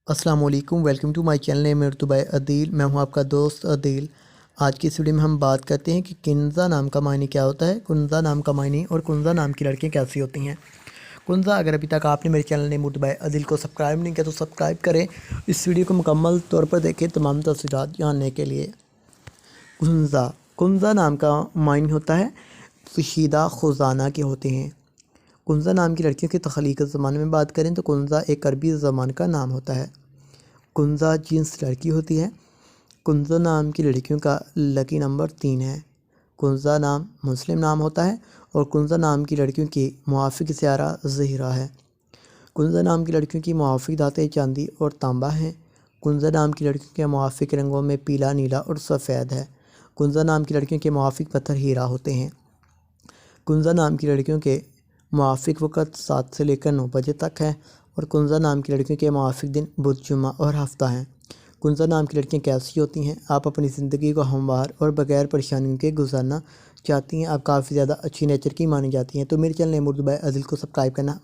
السلام علیکم، welcome to my channel نیم مرتبہ عدیل۔ میں ہوں آپ کا دوست عدیل۔ آج کی اس ویڈیو میں ہم بات کرتے ہیں کہ کنزا نام کا معنی کیا ہوتا ہے، کنزا نام کا معنی اور کنزا نام کی لڑکیاں کیسی ہوتی ہیں۔ کنزا، اگر ابھی تک آپ نے میرے چینل نیم مرتبہ عدیل کو سبسکرائب نہیں کیا تو سبسکرائب کریں، اس ویڈیو کو مکمل طور پر دیکھیں تمام تفصیلات جاننے کے لیے۔ کنزا، کنزا نام کا معنی ہوتا ہے پوشیدہ خزانہ کے ہوتے ہیں۔ کنزا نام کی لڑکیوں کی تخلیق کے زمانے میں بات کریں تو کنزا ایک عربی زبان کا نام ہوتا ہے۔ کنزا جنس لڑکی ہوتی ہے۔ کنزا نام کی لڑکیوں کا لکی نمبر 3 ہے۔ کنزا نام مسلم نام ہوتا ہے اور کنزا نام کی لڑکیوں کی موافق سیارہ زہرہ ہے۔ کنزا نام کی لڑکیوں کی موافق دھاتیں چاندی اور تانبا ہیں۔ کنزا نام کی لڑکیوں کے موافق رنگوں میں پیلا، نیلا اور سفید ہے۔ کنزا نام کی لڑکیوں کے موافق پتھر ہیرا ہوتے ہیں۔ کنزا نام کی لڑکیوں کے موافق وقت 7 سے لے کر 9 بجے تک ہے اور کنزا نام کی لڑکیوں کے موافق دن بدھ، جمعہ اور ہفتہ ہیں۔ کنزا نام کی لڑکیاں کیسی ہوتی ہیں؟ آپ اپنی زندگی کو ہموار اور بغیر پریشانیوں کے گزارنا چاہتی ہیں، آپ کافی زیادہ اچھی نیچر کی مانی جاتی ہیں، تو میرے چینل نیم مرتبہ عدیل کو سبسکرائب کرنا